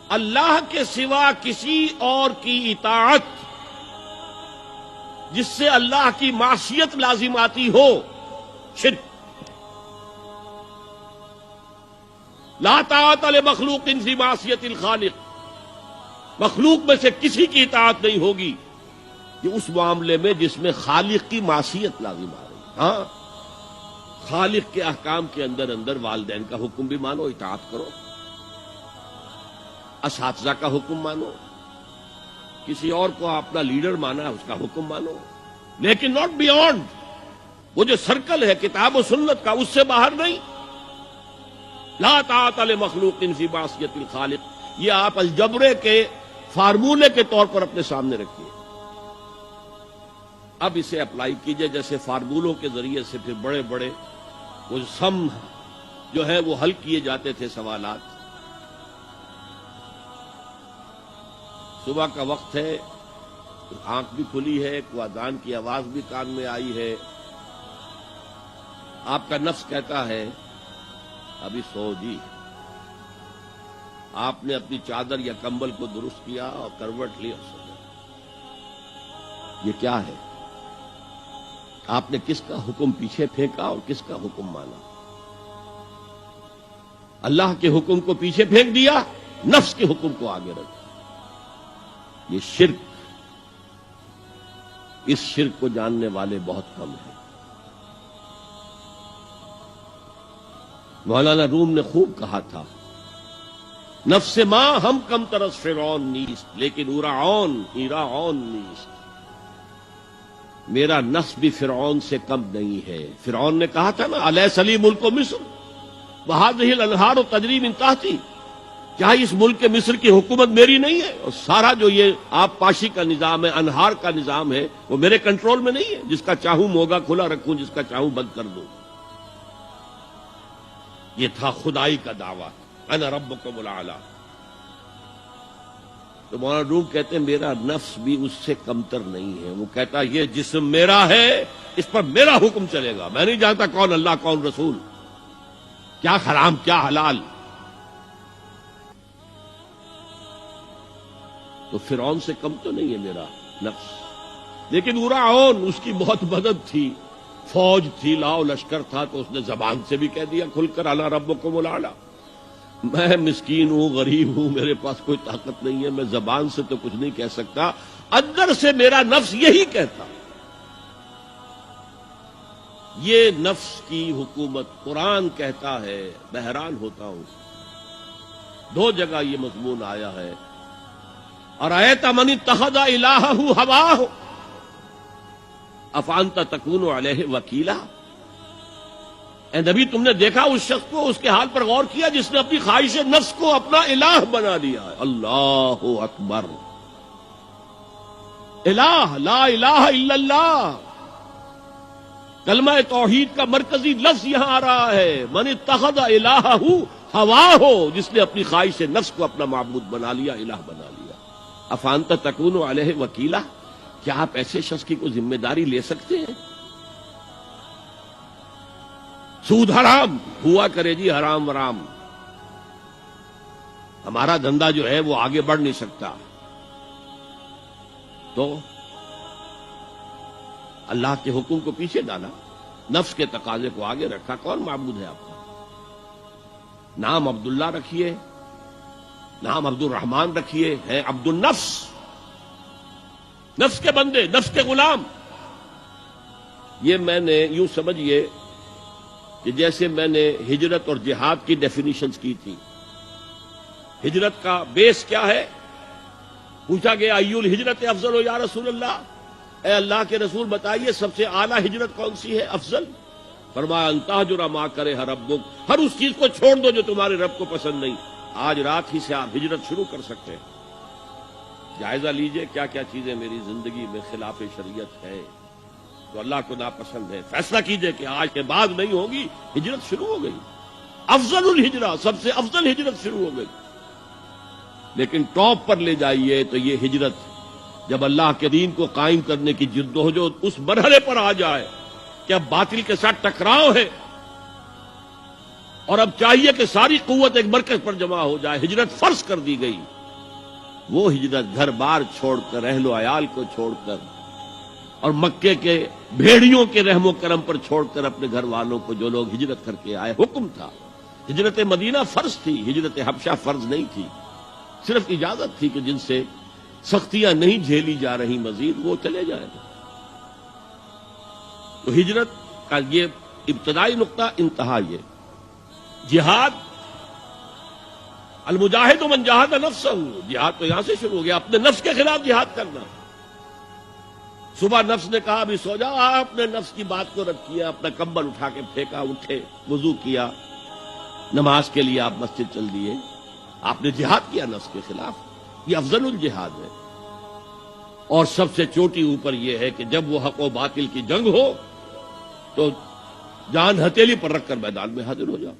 اللہ کے سوا کسی اور کی اطاعت جس سے اللہ کی معصیت لازم آتی ہو، شرک۔ لا طاعت لمخلوق فی معصیت الخالق، مخلوق میں سے کسی کی اطاعت نہیں ہوگی کہ اس معاملے میں جس میں خالق کی معصیت لازم آ رہی۔ ہاں، خالق کے احکام کے اندر والدین کا حکم بھی مانو، اطاعت کرو، اساتذہ کا حکم مانو، کسی اور کو اپنا لیڈر مانا ہے اس کا حکم مانو، لیکن ناٹ بیونڈ، وہ جو سرکل ہے کتاب و سنت کا، اس سے باہر نہیں۔ لا طاعت لمخلوق فی معصیت الخالق، یہ آپ الجبرے کے فارمولے کے طور پر اپنے سامنے رکھیے، اب اسے اپلائی کیجئے۔ جیسے فارمولوں کے ذریعے سے پھر بڑے بڑے وہ سم جو ہے وہ حل کیے جاتے تھے سوالات۔ صبح کا وقت ہے، آنکھ بھی کھلی ہے، کوئی اذان کی آواز بھی کان میں آئی ہے، آپ کا نفس کہتا ہے ابھی سو جی۔ آپ نے اپنی چادر یا کمبل کو درست کیا اور کروٹ لی اور سو گئے۔ یہ کیا ہے؟ آپ نے کس کا حکم پیچھے پھینکا اور کس کا حکم مانا؟ اللہ کے حکم کو پیچھے پھینک دیا، نفس کے حکم کو آگے رکھا۔ یہ شرک، اس شرک کو جاننے والے بہت کم ہیں۔ مولانا روم نے خوب کہا تھا، نفس ماں ہم کم ترس فرعون نیست لیکن ایراعون نیست۔ میرا نفس بھی فرعون سے کم نہیں ہے۔ فرعون نے کہا تھا نا، الیس لی ملک مصر وہذہ الانہار تجری من تحتی، کیا اس ملک مصر کی حکومت میری نہیں ہے؟ اور سارا جو یہ آپ پاشی کا نظام ہے، انہار کا نظام ہے، وہ میرے کنٹرول میں نہیں ہے؟ جس کا چاہوں موگا کھلا رکھوں، جس کا چاہوں بند کر دوں۔ یہ تھا خدائی کا دعویٰ، انا ربکم الاعلی۔ تو مولانا روم کہتے ہیں میرا نفس بھی اس سے کمتر نہیں ہے۔ وہ کہتا یہ جسم میرا ہے، اس پر میرا حکم چلے گا، میں نہیں جانتا کون اللہ کون رسول، کیا حرام کیا حلال۔ تو فرعون سے کم تو نہیں ہے میرا نفس، لیکن ایراعون، اس کی بہت مدد تھی، فوج تھی، لاؤ لشکر تھا، تو اس نے زبان سے بھی کہہ دیا کھل کر انا ربکم الاعلی۔ میں مسکین ہوں، غریب ہوں، میرے پاس کوئی طاقت نہیں ہے، میں زبان سے تو کچھ نہیں کہہ سکتا، اندر سے میرا نفس یہی کہتا۔ یہ نفس کی حکومت قرآن کہتا ہے، میں حیران ہوتا ہوں، دو جگہ یہ مضمون آیا ہے، ارأیت من اتخذ الہہ ہواہ افانت تکون علیہ وکیلا۔ اے نبی، تم نے دیکھا اس شخص کو، اس کے حال پر غور کیا جس نے اپنی خواہش نفس کو اپنا الہ بنا لیا ہے۔ اللہ اکبر، الہ، لا الہ الا اللہ، کلمہ توحید کا مرکزی لفظ یہاں آ رہا ہے، من اتخذ الہہ ہواہ، جس نے اپنی خواہش نفس کو اپنا معبود بنا لیا، الہ بنا لیا۔ افانت تکون علیہ وکیلا، کیا آپ ایسے شخص کی کوئی ذمہ داری لے سکتے ہیں؟ سود حرام ہوا کرے جی، حرام ورام، ہمارا دھندا جو ہے وہ آگے بڑھ نہیں سکتا، تو اللہ کے حکم کو پیچھے ڈالا، نفس کے تقاضے کو آگے رکھا۔ کون معبود ہے آپ کا؟ نام عبداللہ رکھیے، نام عبد الرحمن رکھیے، ہے عبد النفس، نفس کے بندے، نفس کے غلام۔ یہ میں نے یوں سمجھیے کہ جیسے میں نے ہجرت اور جہاد کی ڈیفینیشنز کی تھی۔ ہجرت کا بیس کیا ہے؟ پوچھا گیا ای الہجرت افضل یا رسول اللہ، اے اللہ کے رسول بتائیے سب سے اعلیٰ ہجرت کون سی ہے، افضل؟ فرمایا ان تہجر ما کرہ ربک، ہر اس چیز کو چھوڑ دو جو تمہارے رب کو پسند نہیں۔ آج رات ہی سے آپ ہجرت شروع کر سکتے ہیں۔ جائزہ لیجئے کیا کیا چیزیں میری زندگی میں خلاف شریعت ہے، تو اللہ کو ناپسند ہے، فیصلہ کیجئے کہ آج کے بعد نہیں ہوگی، ہجرت شروع ہو گئی، افضل الہجرہ، سب سے افضل ہجرت شروع ہو گئی۔ لیکن ٹاپ پر لے جائیے تو یہ ہجرت جب اللہ کے دین کو قائم کرنے کی جدوجہد اس مرحلے پر آ جائے کہ اب باطل کے ساتھ ٹکراؤ ہے اور اب چاہیے کہ ساری قوت ایک مرکز پر جمع ہو جائے، ہجرت فرض کر دی گئی، وہ ہجرت گھر بار چھوڑ کر، اہل و عیال کو چھوڑ کر، اور مکے کے بھیڑیوں کے رحم و کرم پر چھوڑ کر اپنے گھر والوں کو جو لوگ ہجرت کر کے آئے، حکم تھا۔ ہجرت مدینہ فرض تھی، ہجرت حبشہ فرض نہیں تھی، صرف اجازت تھی کہ جن سے سختیاں نہیں جھیلی جا رہی مزید وہ چلے جائیں۔ تو ہجرت کا یہ ابتدائی نقطہ، انتہا یہ جہاد، المجاہد من جاہد نفسہ، جہاد تو یہاں سے شروع ہو گیا، اپنے نفس کے خلاف جہاد کرنا۔ صبح نفس نے کہا ابھی سو جاؤ، آپ نے نفس کی بات کو رد کیا، اپنا کمبل اٹھا کے پھینکا، اٹھے، وضو کیا، نماز کے لیے آپ مسجد چل دیے، آپ نے جہاد کیا نفس کے خلاف۔ یہ افضل الجہاد ہے، اور سب سے چوٹی اوپر یہ ہے کہ جب وہ حق و باطل کی جنگ ہو تو جان ہتھیلی پر رکھ کر میدان میں حاضر ہو جاؤ۔